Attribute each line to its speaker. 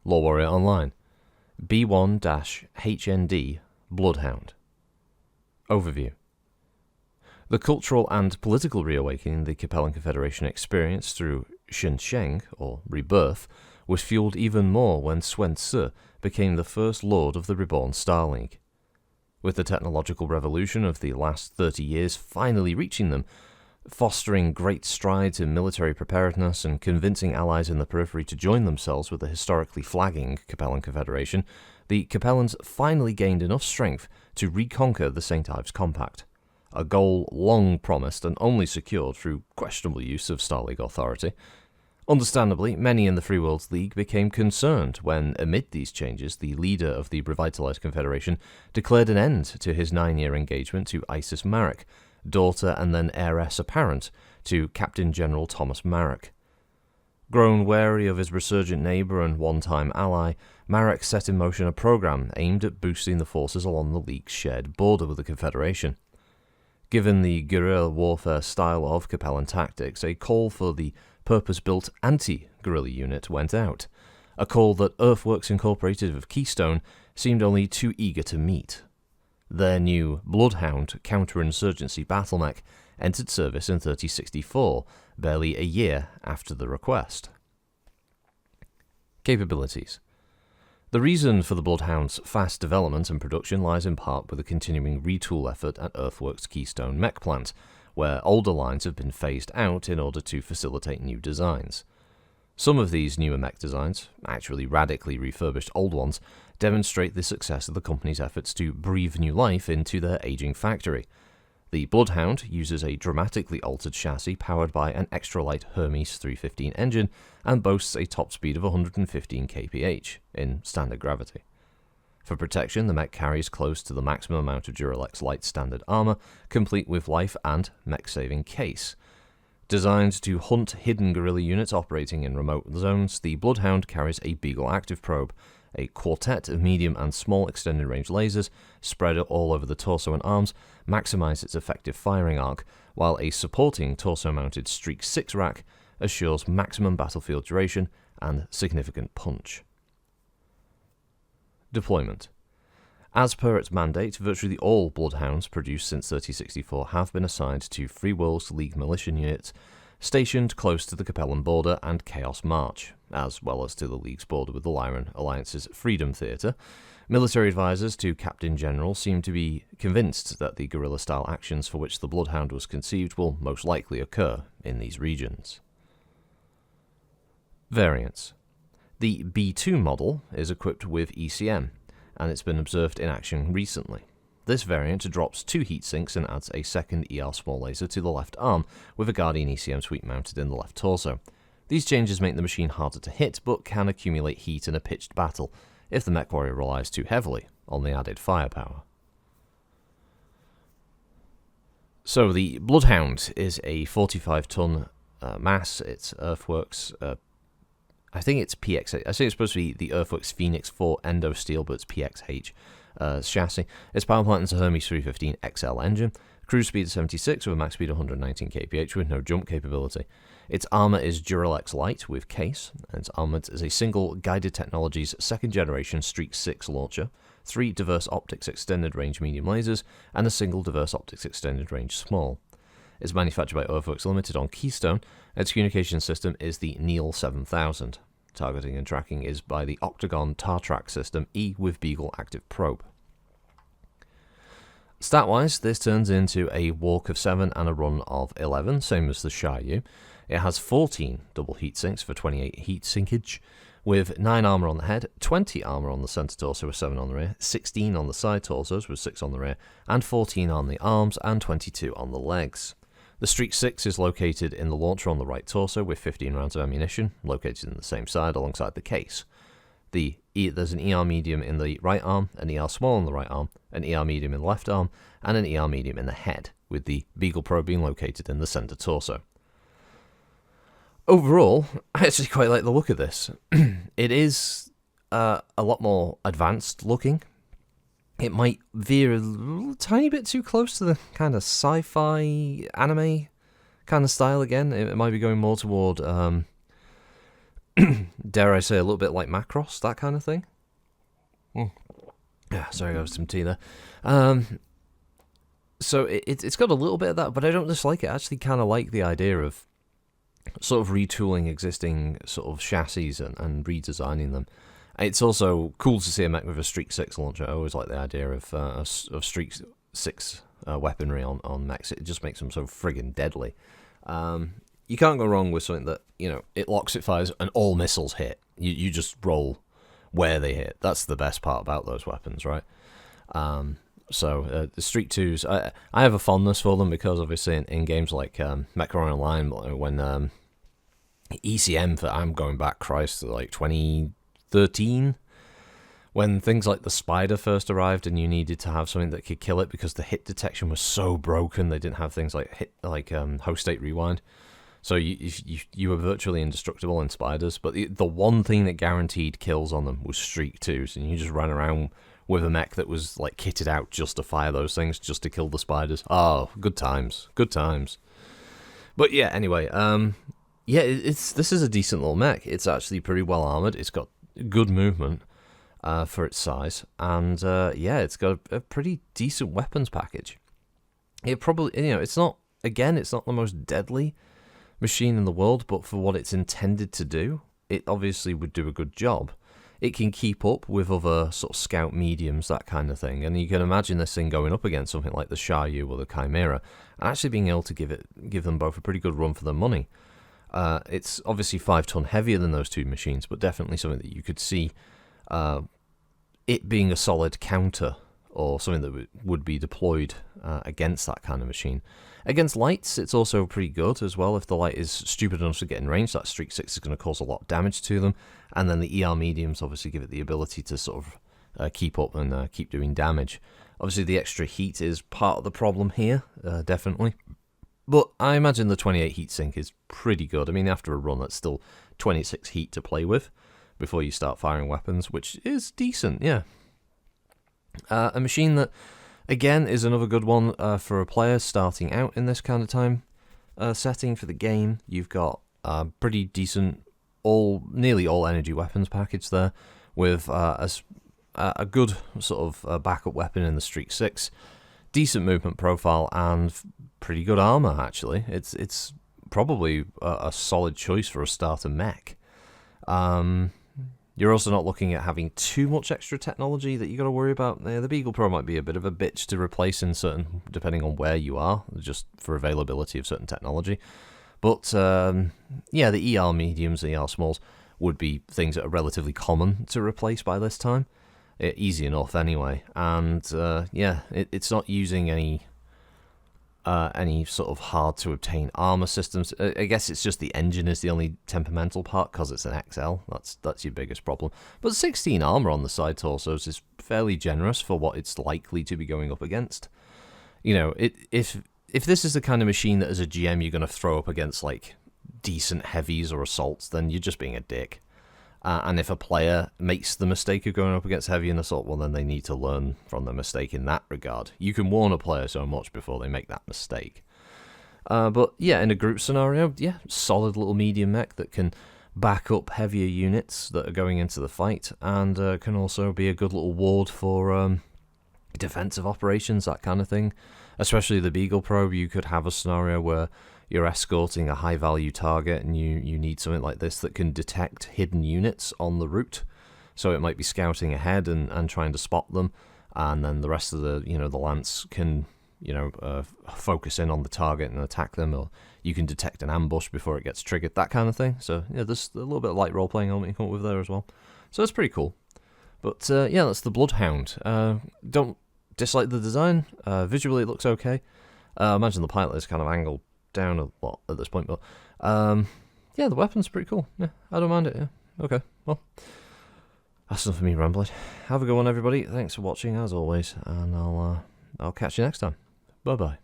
Speaker 1: LoreWarrior Online. B1-HND Bloodhound. Overview. The cultural and political reawakening the Capellan Confederation experienced through Shensheng, or rebirth, was fueled even more when Swen Ce became the first lord of the reborn Star League. With the technological revolution of the last 30 years finally reaching them, fostering great strides in military preparedness and convincing allies in the periphery to join themselves with the historically flagging Capellan Confederation, the Capellans finally gained enough strength to reconquer the St. Ives Compact, a goal long promised and only secured through questionable use of Star League authority. Understandably, many in the Free Worlds League became concerned when, amid these changes, the leader of the revitalized Confederation declared an end to his 9-year engagement to Isis Marek, daughter and then heiress apparent to Captain General Thomas Marek. Grown wary of his resurgent neighbour and one-time ally, Marek set in motion a program aimed at boosting the forces along the League's shared border with the Confederation. Given the guerrilla warfare style of Capellan tactics, a call for the purpose-built anti-guerrilla unit went out, a call that Earthworks Incorporated of Keystone seemed only too eager to meet. Their new Bloodhound counterinsurgency battlemech entered service in 3064, barely a year after the request. Capabilities. The reason for the Bloodhound's fast development and production lies in part with the continuing retool effort at Earthworks' Keystone mech plant, where older lines have been phased out in order to facilitate new designs. Some of these newer mech designs, actually radically refurbished old ones, demonstrate the success of the company's efforts to breathe new life into their aging factory. The Bloodhound uses a dramatically altered chassis powered by an extra-light Hermes 315 engine and boasts a top speed of 115 kph in standard gravity. For protection, the mech carries close to the maximum amount of Duralex light standard armor, complete with life and mech-saving case. Designed to hunt hidden guerrilla units operating in remote zones, the Bloodhound carries a Beagle active probe, a quartet of medium and small extended-range lasers spread all over the torso and arms maximize its effective firing arc, while a supporting torso-mounted Streak 6 rack assures maximum battlefield duration and significant punch. Deployment. As per its mandate, virtually all Bloodhounds produced since 3064 have been assigned to Free Worlds League militia units stationed close to the Capellan border and Chaos March, as well as to the League's border with the Lyran Alliance's Freedom Theatre. Military advisors to Captain General seem to be convinced that the guerrilla-style actions for which the Bloodhound was conceived will most likely occur in these regions. Variants. The B2 model is equipped with ECM, and it's been observed in action recently. This variant drops 2 heatsinks and adds a second ER small laser to the left arm, with a Guardian ECM suite mounted in the left torso. These changes make the machine harder to hit, but can accumulate heat in a pitched battle, if the mech warrior relies too heavily on the added firepower. So the Bloodhound is a 45-ton mass. It's Earthworks, I think it's PX8. I think it's supposed to be the Earthworks Phoenix 4 Endo Steel, but it's PXH chassis. Its power plant is a Hermes 315 XL engine. Cruise speed is 76 with a max speed of 119 kph with no jump capability. Its armor is Duralex Light with case, and it's armored as a single Guided Technologies 2nd generation Streak 6 launcher, 3 diverse optics extended range medium lasers, and a single diverse optics extended range small. It's manufactured by Earthworks Limited on Keystone. Its communication system is the Neil 7000. Targeting and tracking is by the Octagon Tartrack system E with Beagle active probe. Stat-wise, this turns into a walk of 7 and a run of 11, same as the Xiaoyu. It has 14 double heatsinks for 28 heat sinkage, with 9 armor on the head, 20 armor on the center torso with 7 on the rear, 16 on the side torsos with 6 on the rear, and 14 on the arms and 22 on the legs. The Streak 6 is located in the launcher on the right torso with 15 rounds of ammunition, located in the same side alongside the case. There's an ER medium in the right arm, an ER small in the right arm, an ER medium in the left arm, and an ER medium in the head, with the Beagle probe being located in the center torso. Overall, I actually quite like the look of this. It is a lot more advanced looking. It might veer a tiny bit too close to the kind of sci-fi anime kind of style again. It might be going more toward dare I say, a little bit like Macross, that kind of thing. Yeah, sorry, I have some tea there. So it's got a little bit of that, but I don't dislike it. I actually kind of like the idea of sort of retooling existing sort of chassis and redesigning them. It's also cool to see a mech with a Streak 6 launcher. I always like the idea of Streak 6 weaponry on mechs. It just makes them so friggin' deadly. You can't go wrong with something that, it locks, it fires, and all missiles hit. You just roll where they hit. That's the best part about those weapons, right? So the Streak 2s, I have a fondness for them because obviously in games like Mecha Online, when ECM, I'm going back, Christ, to like 2013, when things like the Spider first arrived and you needed to have something that could kill it because the hit detection was so broken, they didn't have things like host state rewind. So you were virtually indestructible in Spiders, but the one thing that guaranteed kills on them was Streak 2s, and you just ran around with a mech that was like kitted out just to fire those things, just to kill the Spiders. Oh, good times. But yeah, anyway, this is a decent little mech. It's actually pretty well armored. It's got good movement for its size, and it's got a pretty decent weapons package. It probably, it's not the most deadly machine in the world, but for what it's intended to do, it obviously would do a good job. It can keep up with other sort of scout mediums, that kind of thing, and you can imagine this thing going up against something like the Xiaoyu or the Chimera, and actually being able to give them both a pretty good run for their money. It's obviously 5 ton heavier than those two machines, but definitely something that you could see it being a solid counter, or something that would be deployed against that kind of machine. Against lights, it's also pretty good as well. If the light is stupid enough to get in range, that Streak 6 is going to cause a lot of damage to them. And then the ER mediums obviously give it the ability to sort of keep up and keep doing damage. Obviously, the extra heat is part of the problem here, definitely. But I imagine the 28 heat sink is pretty good. I mean, after a run, that's still 26 heat to play with before you start firing weapons, which is decent, yeah. A machine that, again, is another good one for a player starting out in this kind of time setting for the game. You've got a pretty decent, nearly all energy weapons package there, with a good sort of backup weapon in the Streak 6, decent movement profile, and pretty good armor. Actually, it's probably a solid choice for a starter mech. You're also not looking at having too much extra technology that you got to worry about. The Beagle Pro might be a bit of a bitch to replace depending on where you are, just for availability of certain technology. But the ER mediums and ER smalls would be things that are relatively common to replace by this time. Easy enough anyway. And it's not using any sort of hard to obtain armor systems. I guess it's just the engine is the only temperamental part because it's an XL. That's your biggest problem. But 16 armor on the side torsos is fairly generous for what it's likely to be going up against. If this is the kind of machine that as a GM you're going to throw up against like decent heavies or assaults, then you're just being a dick. And if a player makes the mistake of going up against heavy and assault, well, then they need to learn from the mistake in that regard. You can warn a player so much before they make that mistake. But yeah, in a group scenario, solid little medium mech that can back up heavier units that are going into the fight, and can also be a good little ward for defensive operations, that kind of thing. Especially the Beagle Pro, you could have a scenario where you're escorting a high-value target and you need something like this that can detect hidden units on the route. So it might be scouting ahead and trying to spot them, and then the rest of the Lance can focus in on the target and attack them, or you can detect an ambush before it gets triggered, that kind of thing. So there's a little bit of light role-playing element you come up with there as well. So it's pretty cool. But that's the Bloodhound. Don't dislike the design. Visually it looks okay. I imagine the pilot is kind of angled down a lot at this point, but the weapon's pretty cool. Yeah, I don't mind it. Yeah, okay. Well, that's enough of me rambling. Have a good one, everybody. Thanks for watching as always, and I'll catch you next time. Bye bye.